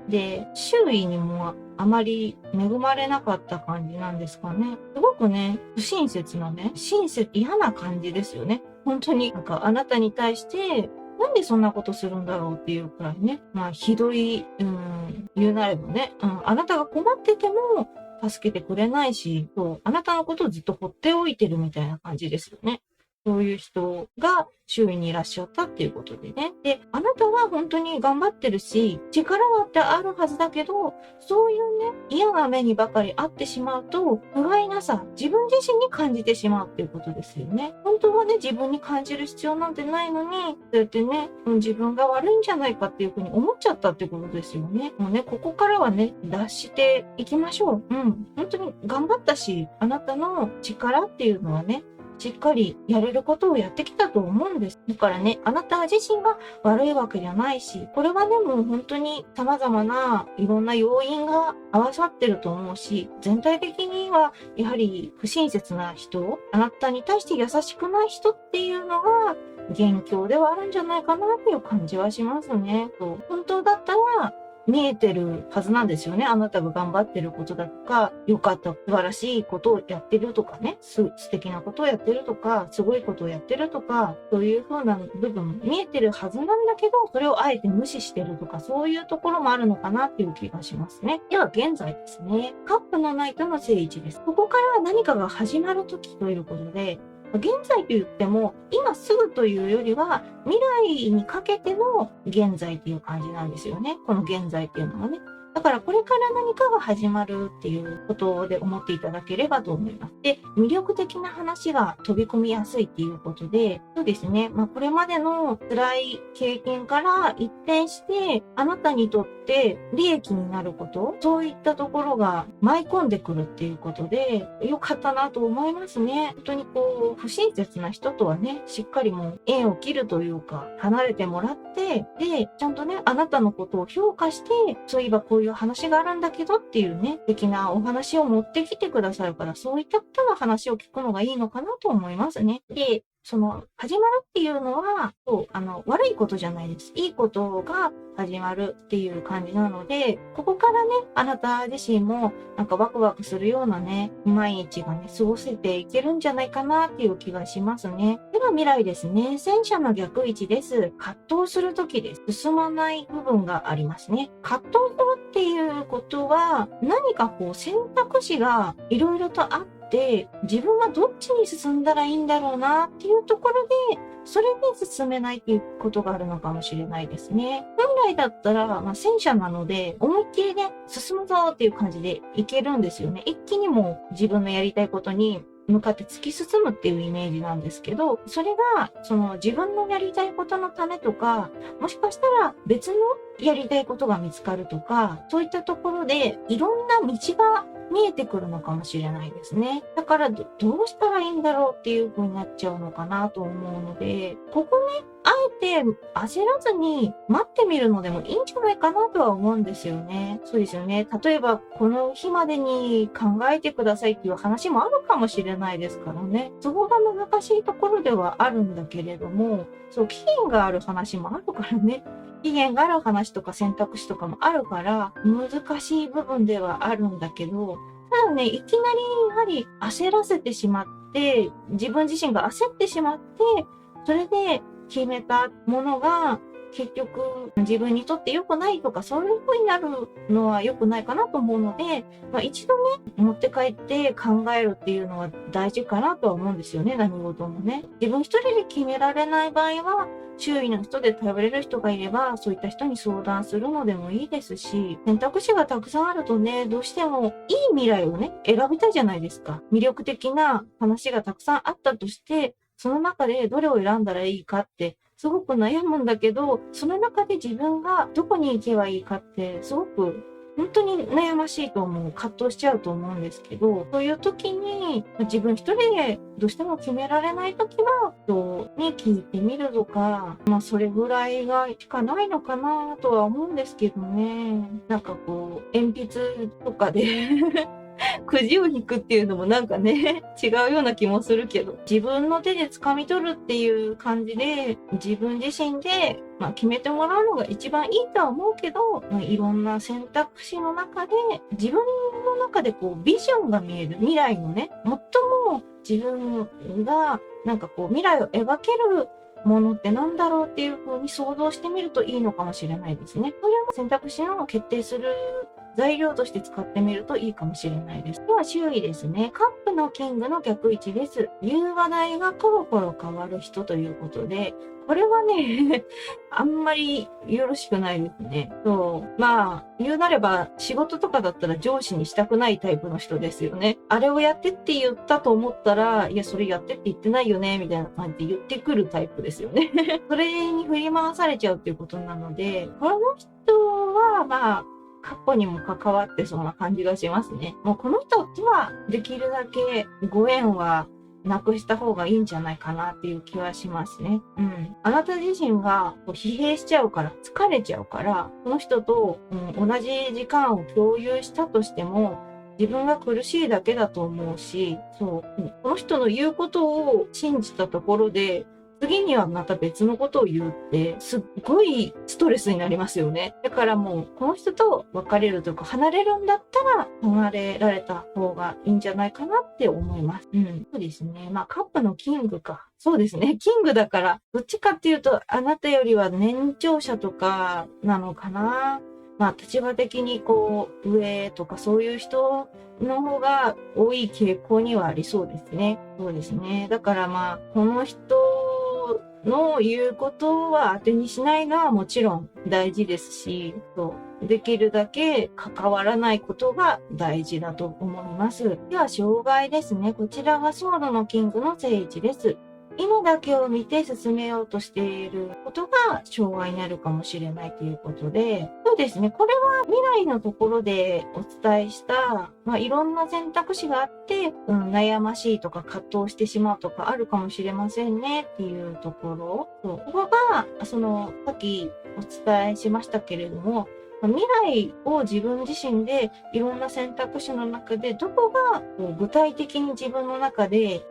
で、周囲にもあまり恵まれなかった感じなんですかね。すごくね、不親切なね、嫌な感じですよね。本当になんかあなたに対して、なんでそんなことするんだろうっていうくらいね。ひどい、言うなればね、あなたが困ってても助けてくれないし、そう、あなたのことをずっと放っておいてるみたいな感じですよね。そういう人が周囲にいらっしゃったっていうことでね。で、あなたは本当に頑張ってるし、力だってあるはずだけど、そういうね、嫌な目にばかり遭ってしまうと、不甲斐なさ、自分自身に感じてしまうっていうことですよね。本当はね、自分に感じる必要なんてないのに、そうやってね、自分が悪いんじゃないかっていうふうに思っちゃったってことですよね。もうね、ここからはね、脱していきましょう。本当に頑張ったし、あなたの力っていうのはね、しっかりやれることをやってきたと思うんです。だからね、あなた自身が悪いわけじゃないし、これはね、もう本当に様々ないろんな要因が合わさってると思うし、全体的にはやはり不親切な人、あなたに対して優しくない人っていうのが元凶ではあるんじゃないかなっていう感じはしますね。本当だったら、見えてるはずなんですよね。あなたが頑張ってることだとか、良かった、素晴らしいことをやってるとかね、素敵なことをやってるとか、すごいことをやってるとか、そういう風な部分見えてるはずなんだけど、それをあえて無視してるとか、そういうところもあるのかなっていう気がしますね。では現在ですね、カップのナイトの正位置です。ここから何かが始まる時ということで、現在と言っても、今すぐというよりは、未来にかけての現在っていう感じなんですよね。この現在っていうのはね。だからこれから何かが始まるっていうことで思っていただければと思います。で、魅力的な話が飛び込みやすいっていうことで、そうですね。これまでの辛い経験から一転して、あなたにとって利益になること、そういったところが舞い込んでくるっていうことで、良かったなと思いますね。本当に不親切な人とはね、しっかりもう縁を切るというか、離れてもらって、で、ちゃんとね、あなたのことを評価して、そういえばこういう話があるんだけどっていうね、素敵なお話を持ってきてくださるから、そういった方の話を聞くのがいいのかなと思いますね。で、始まるっていうのは、悪いことじゃないです。いいことが始まるっていう感じなので、ここからね、あなた自身もなんかワクワクするようなね、毎日がね、過ごせていけるんじゃないかなっていう気がしますね。では未来ですね。戦車の逆位置です。葛藤するときです。進まない部分がありますね。葛藤するっていうことは、何か選択肢がいろいろとあって、自分はどっちに進んだらいいんだろうなっていうところで、それで進めないっていうことがあるのかもしれないですね。本来だったら、戦車なので、思いっきりね、進むぞっていう感じでいけるんですよね。一気にもう自分のやりたいことに向かって突き進むっていうイメージなんですけど、それが、自分のやりたいことのためとか、もしかしたら別のやりたいことが見つかるとか、そういったところでいろんな道が見えてくるのかもしれないですね。だからどうしたらいいんだろうっていう風になっちゃうのかなと思うので、ここね、あえて焦らずに待ってみるのでもいいんじゃないかなとは思うんですよね。そうですよね。例えば、この日までに考えてくださいっていう話もあるかもしれないですからね。そこが難しいところではあるんだけれども、そう、期限がある話もあるからね。期限がある話とか選択肢とかもあるから、難しい部分ではあるんだけど、ただね、いきなりやはり焦らせてしまって、自分自身が焦ってしまって、それで決めたものが結局自分にとって良くないとかそういう風になるのは良くないかなと思うので、一度ね、持って帰って考えるっていうのは大事かなとは思うんですよね、何事もね。自分一人で決められない場合は、周囲の人で頼れる人がいれば、そういった人に相談するのでもいいですし、選択肢がたくさんあるとね、どうしてもいい未来をね、選びたいじゃないですか。魅力的な話がたくさんあったとして、その中でどれを選んだらいいかって、すごく悩むんだけど、その中で自分がどこに行けばいいかって、すごく本当に悩ましいと思う。葛藤しちゃうと思うんですけど、そういう時に自分一人でどうしても決められない時は、人に聞いてみるとか、それぐらいがしかないのかなとは思うんですけどね。なんか鉛筆とかでくじを引くっていうのもなんかね、違うような気もするけど、自分の手で掴み取るっていう感じで、自分自身で、決めてもらうのが一番いいとは思うけど、いろんな選択肢の中で、自分の中でこう、ビジョンが見える未来のね、最も自分がなんかこう、未来を描けるものってなんだろうっていう風に想像してみるといいのかもしれないですね。それも選択肢の決定する材料として使ってみるといいかもしれないです。では周囲ですね。カップのキングの逆位置です。言う話題がコロコロ変わる人ということで、これはね、あんまりよろしくないですね。そう。言うなれば仕事とかだったら上司にしたくないタイプの人ですよね。あれをやってって言ったと思ったら、いや、それやってって言ってないよね、みたいな感じで言ってくるタイプですよね。それに振り回されちゃうっていうことなので、この人は過去にも関わってそうな感じがしますね。もうこの人とはできるだけご縁はなくした方がいいんじゃないかなっていう気はしますね。あなた自身が疲弊しちゃうから、疲れちゃうから、この人と、同じ時間を共有したとしても、自分が苦しいだけだと思うし、この人の言うことを信じたところで、次にはまた別のことを言うって、すっごいストレスになりますよね。だからもう、この人と別れるとか、離れるんだったら、離れられた方がいいんじゃないかなって思います。そうですね。カップのキングか。そうですね。キングだから、どっちかっていうと、あなたよりは年長者とかなのかな。立場的に上とかそういう人の方が多い傾向にはありそうですね。そうですね。だからこの人の言うことは当てにしないのはもちろん大事ですし、できるだけ関わらないことが大事だと思います。では、障害ですね。こちらがソードのキングの正位置です。今だけを見て進めようとしていることが障害になるかもしれないということで、そうですね。これは未来のところでお伝えした、いろんな選択肢があって、悩ましいとか葛藤してしまうとかあるかもしれませんねっていうところ。ここが、さっきお伝えしましたけれども、未来を自分自身でいろんな選択肢の中でどこが具体的に自分の中で、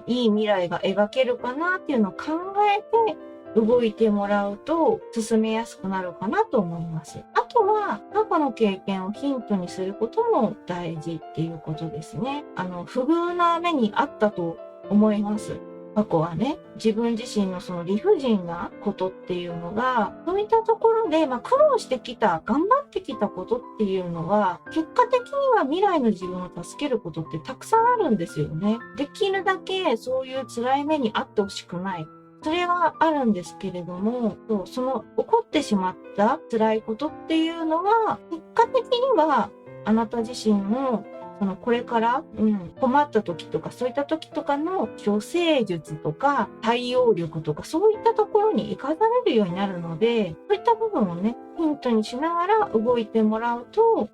いい未来が描けるかなっていうのを考えて動いてもらうと進めやすくなるかなと思います。あとは過去の経験をヒントにすることも大事っていうことですね。不遇な目にあったと思います。過去はね、自分自身のその理不尽なことっていうのが、そういったところで、苦労してきた、頑張ってきたことっていうのは、結果的には未来の自分を助けることってたくさんあるんですよね。できるだけそういう辛い目にあってほしくない。それはあるんですけれども、その起こってしまった辛いことっていうのは、結果的にはあなた自身のこれから、困った時とか、そういった時とかの処世術とか、対応力とか、そういったところに活かされるようになるので、そういった部分をね、ヒントにしながら動いてもらうと、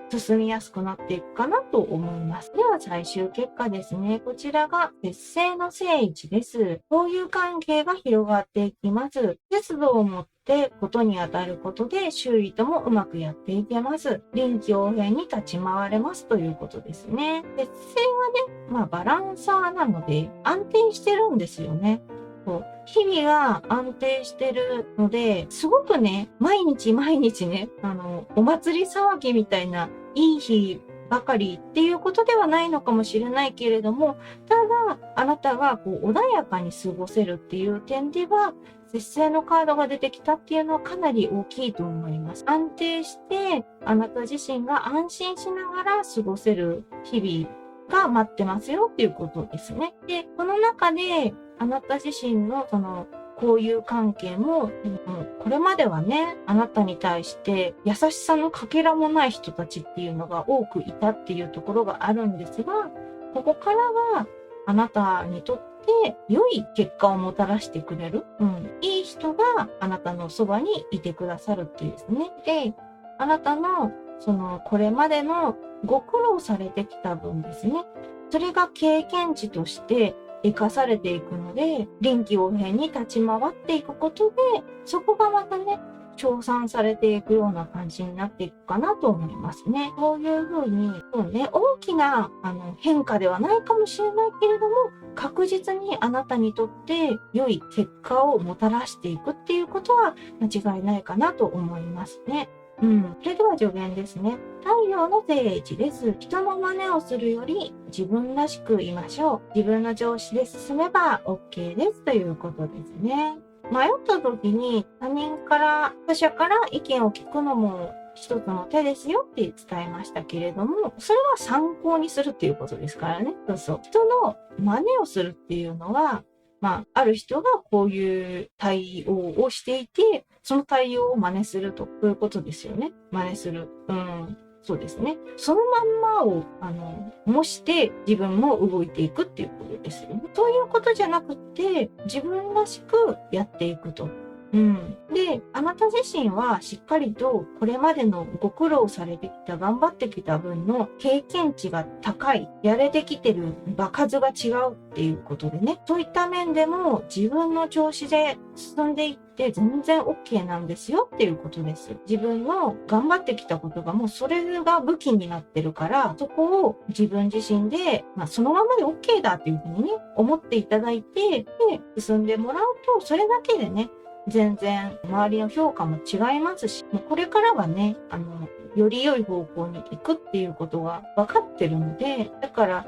進みやすくなっていくかなと思います。では最終結果ですね。こちらが節制の正位置です。交友関係が広がっていきます。節度を持ってことに当たることで周囲ともうまくやっていけます。臨機応変に立ち回れますということですね。節制はね、バランサーなので安定してるんですよね。日々が安定してるので、すごくね、毎日毎日ね、お祭り騒ぎみたいないい日ばかりっていうことではないのかもしれないけれども、ただ、あなたが穏やかに過ごせるっていう点では、節制のカードが出てきたっていうのはかなり大きいと思います。安定して、あなた自身が安心しながら過ごせる日々が待ってますよっていうことですね。で、この中で、あなた自身の交友関係も、これまではね、あなたに対して優しさのかけらもない人たちっていうのが多くいたっていうところがあるんですが、ここからはあなたにとって良い結果をもたらしてくれる、いい人があなたのそばにいてくださるっていうですね。で、あなたのこれまでのご苦労されてきた分ですね。それが経験値として生かされていくので、臨機応変に立ち回っていくことで、そこがまたね、称賛されていくような感じになっていくかなと思いますね。そういうふうに、そうね、大きな変化ではないかもしれないけれども、確実にあなたにとって良い結果をもたらしていくっていうことは間違いないかなと思いますね。それでは助言ですね。太陽の定位置です。人の真似をするより自分らしくいましょう。自分の常識で進めば OK ですということですね。迷った時に他者から意見を聞くのも一つの手ですよって伝えましたけれども、それは参考にするっていうことですからね。そうそう。人の真似をするっていうのは、ある人がこういう対応をしていて、その対応を真似すると、そういうことですよね。真似する。そうですね。そのまんまを、模して自分も動いていくっていうことですよね。そういうことじゃなくって、自分らしくやっていくと。で、あなた自身はしっかりとこれまでのご苦労されてきた、頑張ってきた分の経験値が高い、やれてきてる場数が違うっていうことでね、そういった面でも自分の調子で進んでいって全然 OK なんですよっていうことです。自分の頑張ってきたことがもうそれが武器になってるから、そこを自分自身で、そのままで OK だっていうふうにね、思っていただいて、で、進んでもらうと、それだけでね、全然周りの評価も違いますし、もうこれからはね、より良い方向に行くっていうことが分かってるので、だから、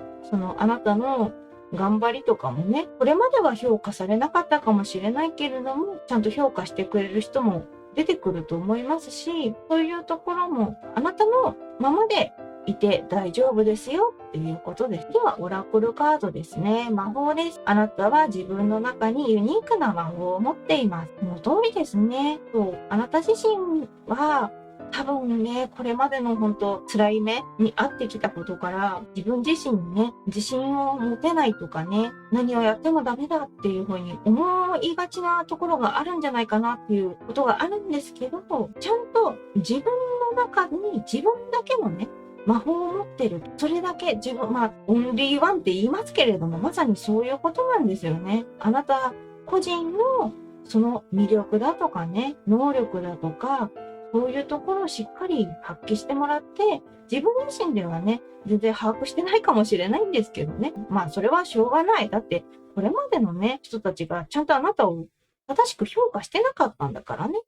あなたの頑張りとかもね、これまでは評価されなかったかもしれないけれども、ちゃんと評価してくれる人も出てくると思いますし、そういうところもあなたのままでいて大丈夫ですよっていうことです。では、オラクルカードですね。魔法です。あなたは自分の中にユニークな魔法を持っています。その通りですね。そう。あなた自身は、多分ね、これまでの本当辛い目に遭ってきたことから、自分自身にね、自信を持てないとかね、何をやってもダメだっていうふうに思いがちなところがあるんじゃないかなっていうことがあるんですけど、ちゃんと自分の中に自分だけのね、魔法を持ってる。それだけ自分、オンリーワンって言いますけれども、まさにそういうことなんですよね。あなた個人のその魅力だとかね、能力だとか、そういうところをしっかり発揮してもらって、自分自身ではね、全然把握してないかもしれないんですけどね。それはしょうがない。だって、これまでのね、人たちがちゃんとあなたを正しく評価してなかったんだからね。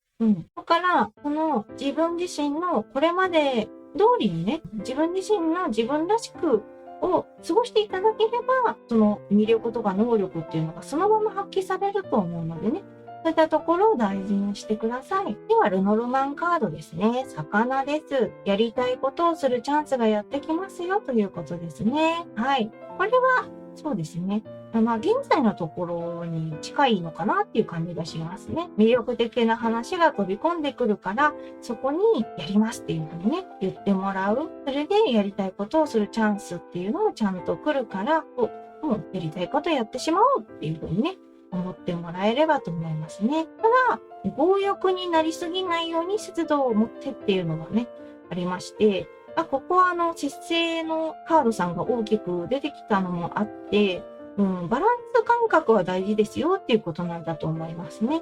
だから、この自分自身のこれまで通りにね、自分自身の自分らしくを過ごしていただければ、その魅力とか能力っていうのがそのまま発揮されると思うのでね、そういったところを大事にしてください。では、ルノロマンカードですね。魚です。やりたいことをするチャンスがやってきますよということですね。はい。これは、そうですね。現在のところに近いのかなっていう感じがしますね。魅力的な話が飛び込んでくるから、そこにやりますっていうふうにね、言ってもらう。それでやりたいことをするチャンスっていうのもちゃんと来るから、もうやりたいことやってしまおうっていうふうにね、思ってもらえればと思いますね。ただ、強欲になりすぎないように節度を持ってっていうのがね、ありまして、ここは節制のカードさんが大きく出てきたのもあって、バランス感覚は大事ですよっていうことなんだと思いますね。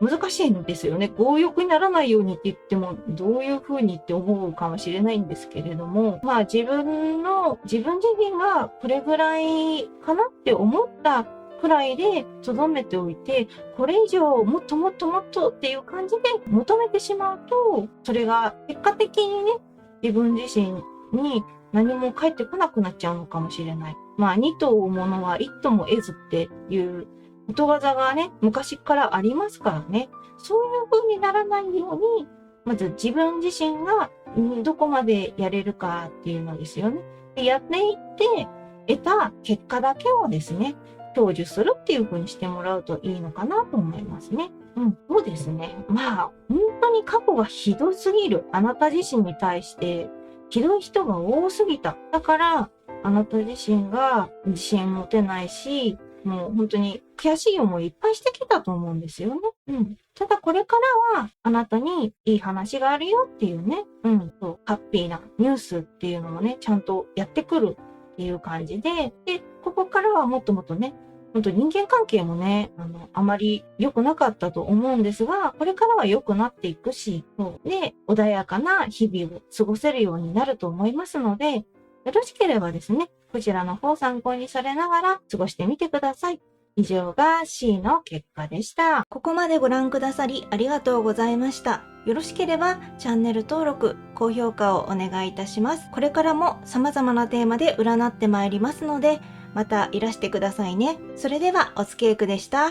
難しいんですよね。強欲にならないようにって言っても、どういうふうにって思うかもしれないんですけれども、自分自身がこれぐらいかなって思ったくらいで留めておいて、これ以上もっともっともっとっていう感じで求めてしまうと、それが結果的にね、自分自身に何も返ってこなくなっちゃうのかもしれない。二と追うものは一とも得ずっていうことわざがね、昔からありますからね。そういう風にならないように、まず自分自身がどこまでやれるかっていうのですよね。でやっていって得た結果だけをですね、享受するっていう風にしてもらうといいのかなと思いますね。そうですね。本当に過去がひどすぎる。あなた自身に対してひどい人が多すぎた。だから、あなた自身が自信持てないし、もう本当に悔しい思いいっぱいしてきたと思うんですよね。ただこれからはあなたにいい話があるよっていうね、ハッピーなニュースっていうのもね、ちゃんとやってくるっていう感じで、ここからはもっともっとね、本当人間関係もね、あまり良くなかったと思うんですが、これからは良くなっていくし、で、穏やかな日々を過ごせるようになると思いますので、よろしければですね、こちらの方参考にされながら過ごしてみてください。以上が C の結果でした。ここまでご覧くださりありがとうございました。よろしければチャンネル登録、高評価をお願いいたします。これからも様々なテーマで占ってまいりますので、またいらしてくださいね。それではおつけいくでした。